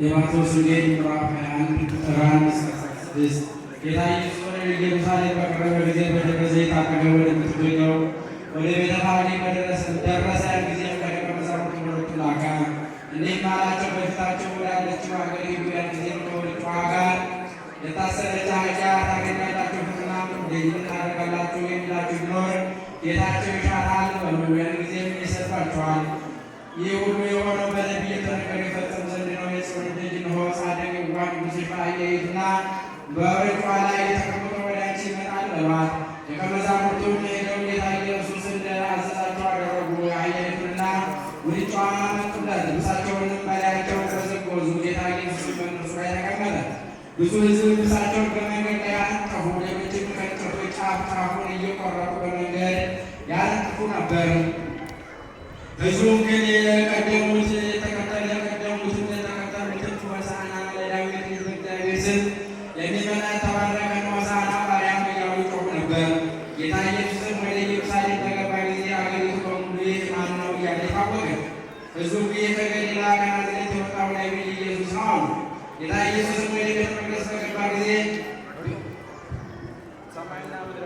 የማቴዎስ ወንጌል ምዕራፍ 21 ቁጥር 1 እስከ 16 ጌታ ኢየሱስ ወደ ኢየሩሳሌም በቀረበ ጊዜ በደብረ ዘይት አጠገብ ወደምትገኘው ወደ ቤተ ፋጌ ደረሰ። ያን ጊዜም ከደቀ መዛሙርቱ ሁለቱን ላከ፣ እንዲህም አላቸው፣ በፊታችሁ ወዳለችው አገር ሂዱ። ያን ጊዜም ከወደቀችው ጋር የታሰረች አህያ ታገኛላችሁና እንደዚህ ታደርጋላችሁ የሚላችሁ ቢኖር ጌታቸው ይሻራል በሉ። ያን ጊዜም ይሰጣችኋል። ይህ ሁሉ የሆነው በነቢይ የተነገረው ይፈጸም ዘንድ ነው። የጽዮን ልጅ እነሆ ጻድቅ የዋህ ንጉሥ በአህያይቱና በውርንጫዋ ላይ ተቀምጦ ወደ አንቺ ይመጣል በሏት። ደቀ መዛሙርቱም ሄደው ጌታ ኢየሱስ እንዳዘዛቸው አደረጉ። አህያይቱንና ውርንጫዋን አመጡለት፣ ልብሳቸውንም በላያቸው ተዘጎዙ። ጌታ ኢየሱስ በእነርሱ ላይ ተቀመጠ። ብዙ ሕዝብ ልብሳቸውን በመንገድ ላይ አነጠፉ፣ ሌሎችም ከእንጨቶች ጫፍ ጫፉን እየቆረጡ በመንገድ ያነጥፉ ነበር። ሕዝቡም ግን የቀደሙት የተከተሉትን ሆሳዕና ለዳዊት ልጅ በእግዚአብሔር ስም የሚመጣ የተባረከ ነው፣ ሆሳዕና በአርያም እያሉ ይጮኹ ነበር። ጌታ ኢየሱስም ወደ ኢየሩሳሌም በገባ ጊዜ አገሪቱ በሙሉ ይህ ማን ነው እያለ ታወቀ። ሕዝቡም ይህ ከገሊላ ከናዝሬት የወጣው ነቢይ ኢየሱስ ነው አሉ። ጌታ ኢየሱስም ወደ ቤተ መቅደስ በገባ ጊዜ ሰማይና ምድር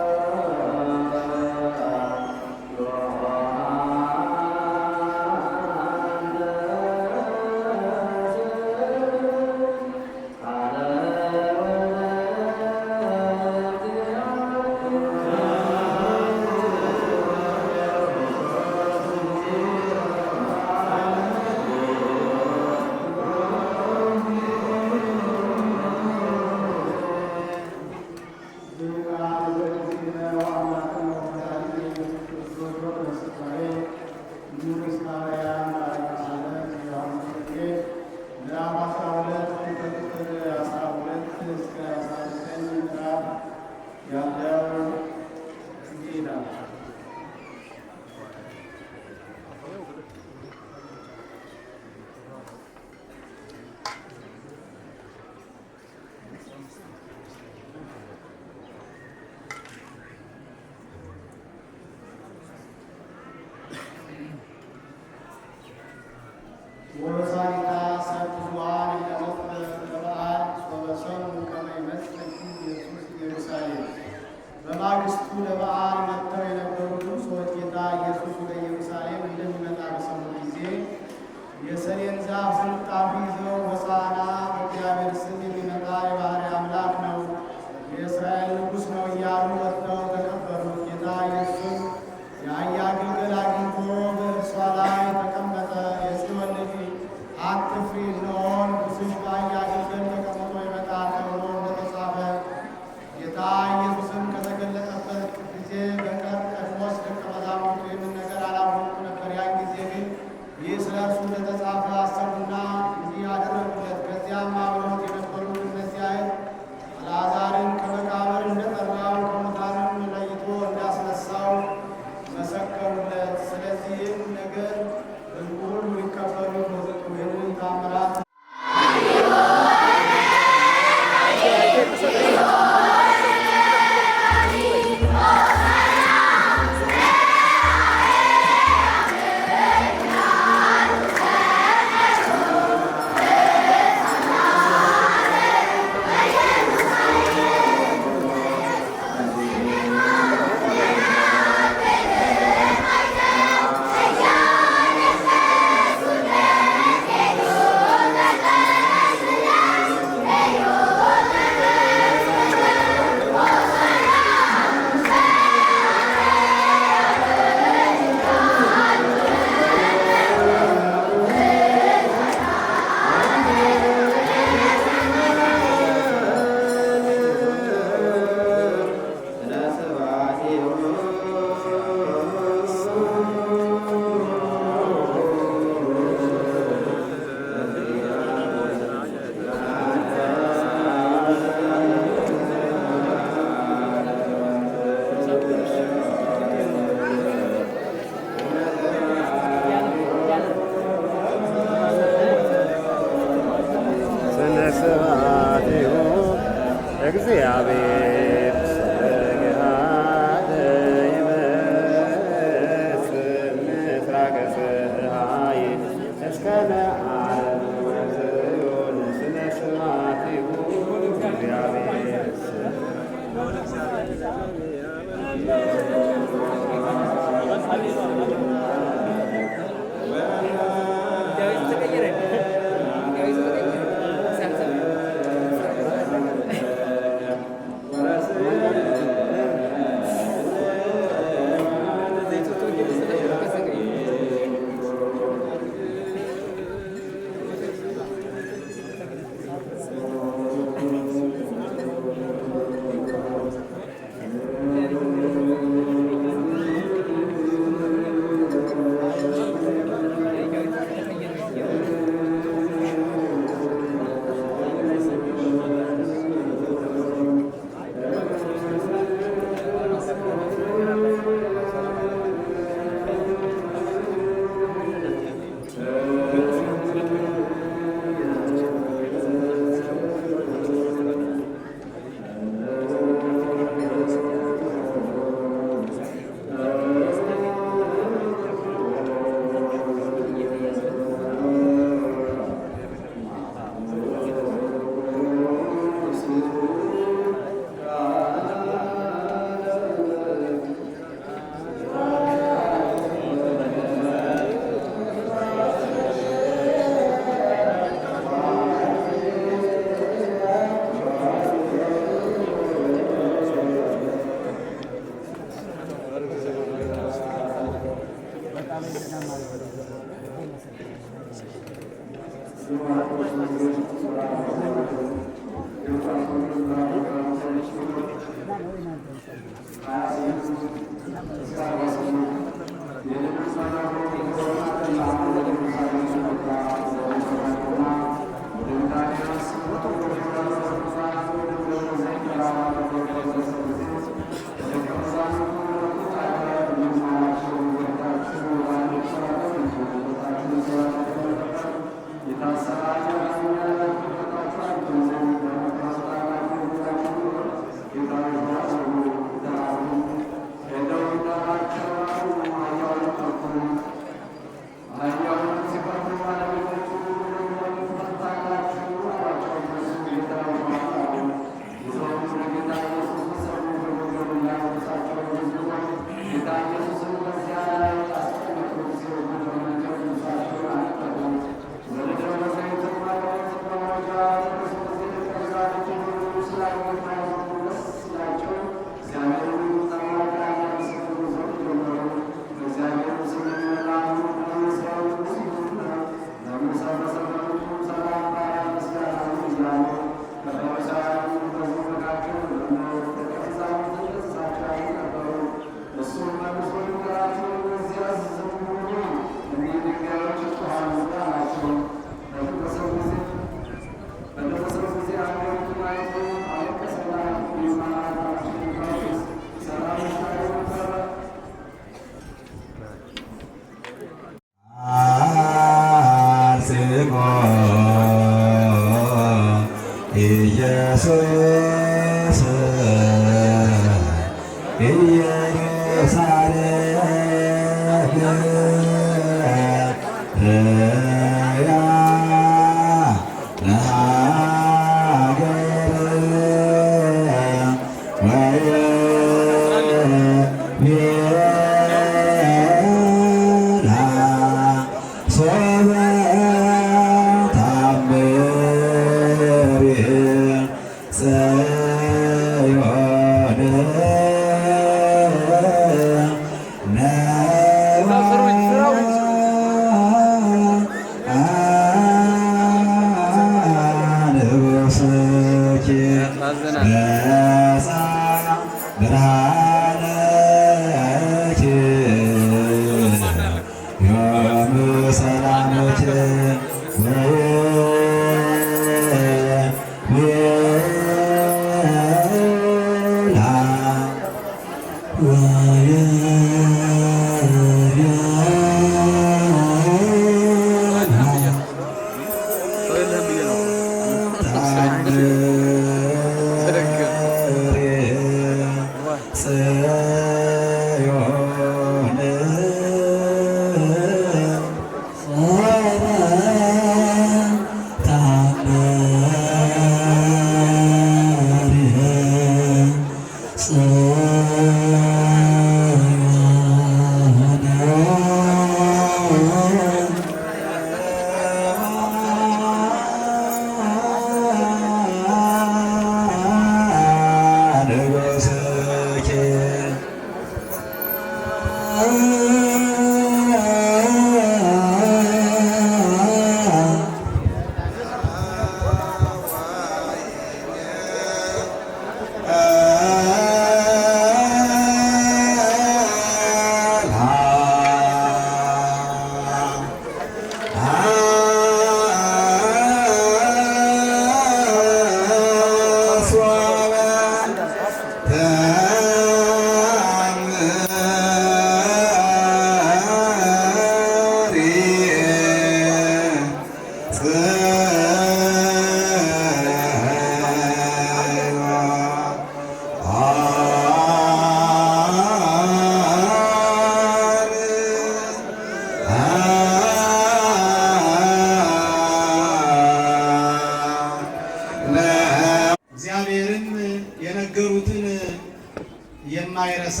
የማይረሳ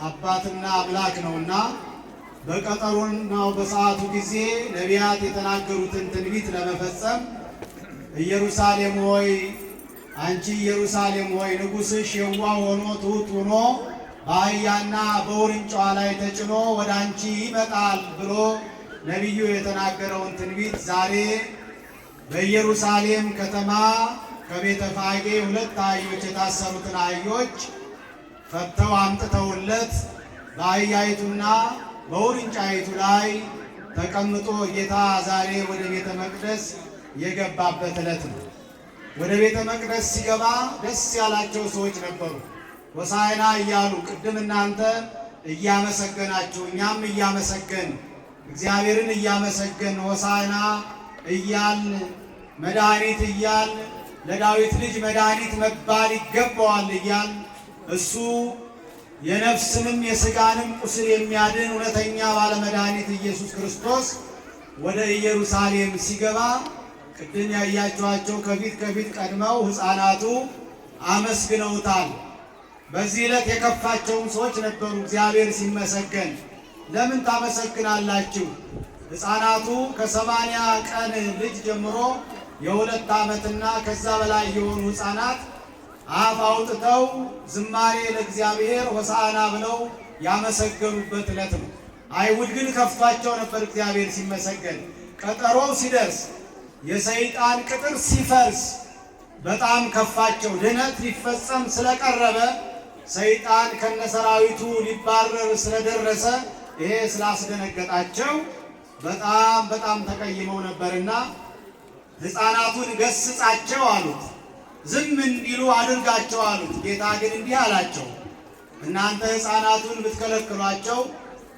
አባትና አምላክ ነውና በቀጠሮናው በሰዓቱ ጊዜ ነቢያት የተናገሩትን ትንቢት ለመፈጸም ኢየሩሳሌም ሆይ አንቺ ኢየሩሳሌም ሆይ ንጉሥሽ የዋህ ሆኖ ትሑት ሆኖ በአህያና በውርንጫዋ ላይ ተጭኖ ወደ አንቺ ይመጣል ብሎ ነቢዩ የተናገረውን ትንቢት ዛሬ በኢየሩሳሌም ከተማ ከቤተ ፋጌ 2 አህዮች የታሰሩትን አህዮች ፈተው አምጥተውለት በአህያይቱና በውርንጫይቱ ላይ ተቀምጦ ጌታ ዛሬ ወደ ቤተ መቅደስ የገባበት ዕለት ነው። ወደ ቤተ መቅደስ ሲገባ ደስ ያላቸው ሰዎች ነበሩ። ሆሳዕና እያሉ ቅድም እናንተ እያመሰገናችሁ እኛም እያመሰገን እግዚአብሔርን እያመሰገን ሆሳዕና እያል መድኃኒት እያል ለዳዊት ልጅ መድኃኒት መባል ይገባዋል እያል እሱ የነፍስንም የሥጋንም ቁስል የሚያድን እውነተኛ ባለመድኃኒት ኢየሱስ ክርስቶስ ወደ ኢየሩሳሌም ሲገባ ቅድም ያያችኋቸው ከፊት ቀድመው ሕፃናቱ አመስግነውታል። በዚህ ዕለት የከፋቸውን ሰዎች ነበሩ። እግዚአብሔር ሲመሰገን ለምን ታመሰግናላችሁ? ሕፃናቱ ከ80 ቀን ልጅ ጀምሮ የ2 ዓመትና ከዛ በላይ የሆኑ ሕፃናት አፍ አውጥተው ዝማሬ ለእግዚአብሔር ሆሳዕና ብለው ያመሰገኑበት ዕለት ነው። አይሁድ ግን ከፍቷቸው ነበር። እግዚአብሔር ሲመሰገን ቀጠሮው ሲደርስ የሰይጣን ቅጥር ሲፈርስ በጣም ከፋቸው። ድነት ሊፈጸም ስለቀረበ ሰይጣን ከነሰራዊቱ ሊባረር ስለደረሰ ይሄ ስላስደነገጣቸው በጣም ተቀይመው ነበርና ሕፃናቱን ገስጻቸው አሉት። ዝም እንዲሉ አድርጋቸው አሉት። ጌታ ግን እንዲህ አላቸው፣ እናንተ ሕፃናቱን ብትከለክሏቸው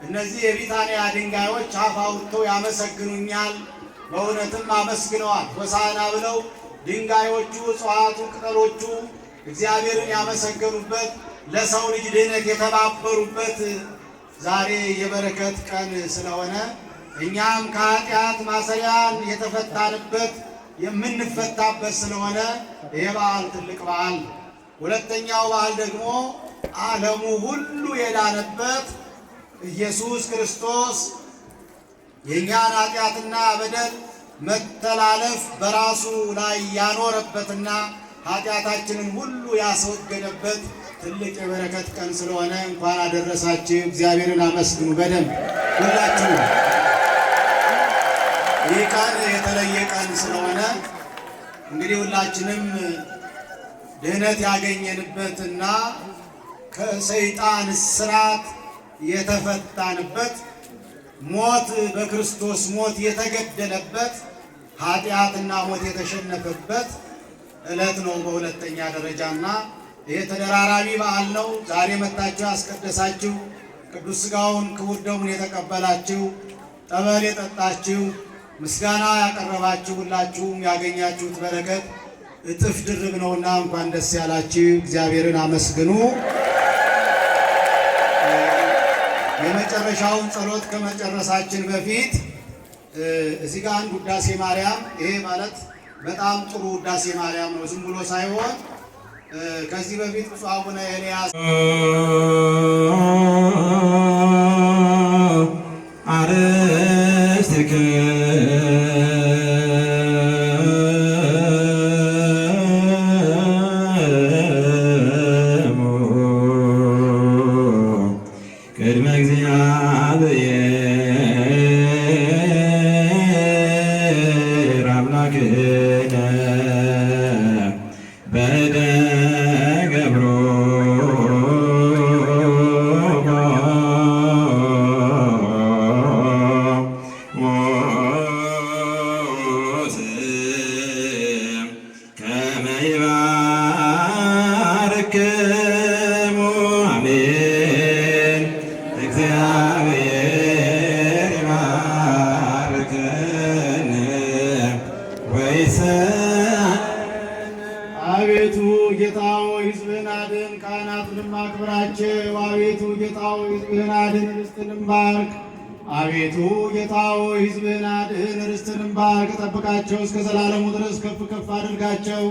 እነዚህ የቢታንያ ድንጋዮች አፍ አውጥተው ያመሰግኑኛል። በእውነትም አመስግነዋል። ሆሳዕና ብለው ድንጋዮቹ፣ እጽዋቱ፣ ቅጠሎቹ እግዚአብሔርን ያመሰገኑበት ለሰው ልጅ ድህነት የተባበሩበት ዛሬ የበረከት ቀን ስለሆነ እኛም ከኃጢአት ማሰሪያ የተፈታንበት የምንፈታበት ስለሆነ ይህ በዓል ትልቅ በዓል። ሁለተኛው በዓል ደግሞ ዓለሙ ሁሉ የዳነበት ኢየሱስ ክርስቶስ የእኛን ኃጢአትና በደል መተላለፍ በራሱ ላይ ያኖረበትና ኃጢአታችንን ሁሉ ያስወገደበት ትልቅ የበረከት ቀን ስለሆነ እንኳን አደረሳችሁ። እግዚአብሔርን አመስግኑ በደንብ ሁላችሁ። ይህ ቀን የተለየ ቀን ስለሆነ እንግዲህ ሁላችንም ድህነት ያገኘንበትና ከሰይጣን እስራት የተፈታንበት ሞት በክርስቶስ ሞት የተገደለበት ኃጢአትና ሞት የተሸነፈበት ዕለት ነው በሁለተኛ ደረጃና ይህ ተደራራቢ በዓል ነው። ዛሬ መጣችሁ ያስቀደሳችሁ፣ ቅዱስ ሥጋውን ክቡር ደሙን የተቀበላችሁ፣ ጠበል የጠጣችሁ፣ ምስጋና ያቀረባችሁ ሁላችሁም ያገኛችሁት በረከት እጥፍ ድርብ ነውና እንኳን ደስ ያላችሁ። እግዚአብሔርን አመስግኑ። የመጨረሻውን ጸሎት ከመጨረሳችን በፊት እዚህ ጋር አንድ ውዳሴ ማርያም፣ ይሄ ማለት በጣም ጥሩ ውዳሴ ማርያም ነው፣ ዝም ብሎ ሳይሆን ከዚህ በፊት ብፁዕ አቡነ ኤልያስ አርስትከ ቅድመ እግዚአብሔር አምላክነ በደገብሮ ከመ ይባርክሙ አሜን። እግዚአብሔር ይባርከን ወይሰን። አቤቱ ጌታ ሆይ ሕዝብህን አድን፣ ካህናቱንም አክብራቸው። አቤቱ ጌታ ሆይ ሕዝብህን አድን፣ ርስትንም ባርክ። አቤቱ ጌታ ሆይ ሕዝብህን አድን፣ ርስትንም ባርክ። ጠብቃቸው፣ እስከ ዘላለሙ ድረስ ከፍ ከፍ አድርጋቸው።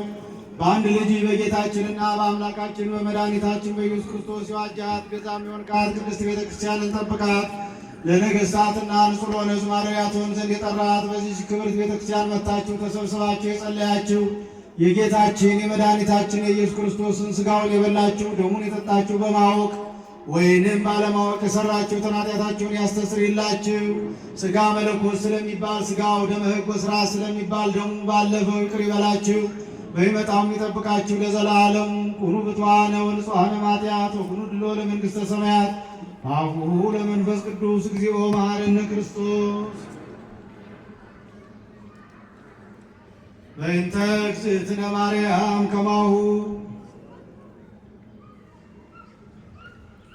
በአንድ ልጅ በጌታችንና በአምላካችን በመድኃኒታችን በኢየሱስ ክርስቶስ የዋጃት ቤዛም የሆንካት ቅድስት ቤተ ክርስቲያንን ጠብቃት። ለነገሥታትና ንጹሕ ለሆነ ሕዝብ ማደሪያ ትሆን ዘንድ የጠራት በዚህ ክብርት ቤተ ክርስቲያን መጥታችሁ ተሰብስባችሁ የጸለያችሁ የጌታችን የመድኃኒታችን የኢየሱስ ክርስቶስን ሥጋውን የበላችሁ ደሙን የጠጣችሁ በማወቅ ወይንም ባለማወቅ የሰራችሁትን ኃጢአታችሁን ያስተሰርይላችሁ። ሥጋ መለኮት ስለሚባል ሥጋው፣ ደመ ሕግ ወሥርዓት ስለሚባል ደሙ ባለፈው ይቅር ይበላችሁ፣ በሚመጣውም ይጠብቃችሁ ለዘላለሙ። ኩኑ ብፁዓነ ወንጹሐነ እምኃጢአት ወኩኑ ድሎ ለመንግሥተ ሰማያት አቡሁ ለመንፈስ ቅዱስ እግዚኦ መሐረነ ክርስቶስ። በእንተ እግዝእትነ ማርያም ከማሁ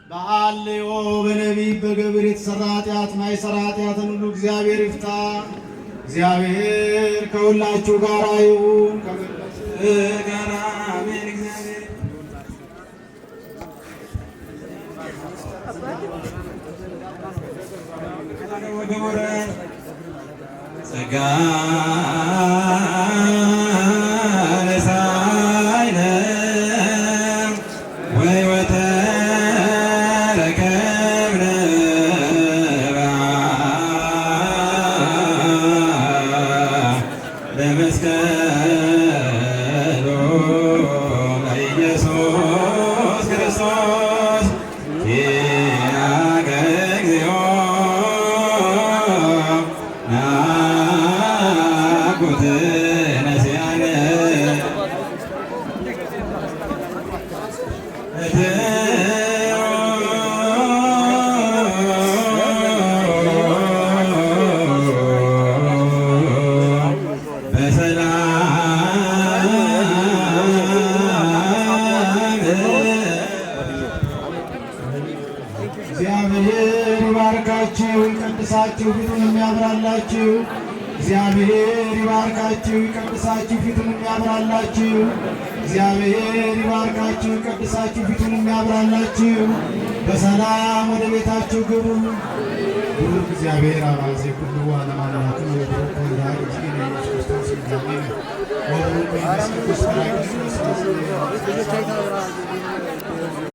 በአልዮ በነቢብ በገብር የተሰራ ኃጢአት ማይሰራ ኃጢአትን ሁሉ እግዚአብሔር ይፍታ። እግዚአብሔር ከሁላችሁ ጋር ይሁን ጋራ አሜን። እግዚአብሔር ጸጋ እግዚአብሔር ይባርካችሁ ይቀድሳችሁ ፊቱን የሚያብራላችሁ። እግዚአብሔር ይባርካችሁ ይቀድሳችሁ ፊቱን የሚያብራላችሁ። እግዚአብሔር ይባርካችሁ ይቀድሳችሁ ፊቱን የሚያብራላችሁ። በሰላም ወደ ቤታችሁ ግቡ። ሁሉ እግዚአብሔር አባዜ ሁሉ ዓለም አምላክ ነው። ወዳጅ ኢየሱስ ክርስቶስ ይባርክ። ወብሩ በኢየሱስ ክርስቶስ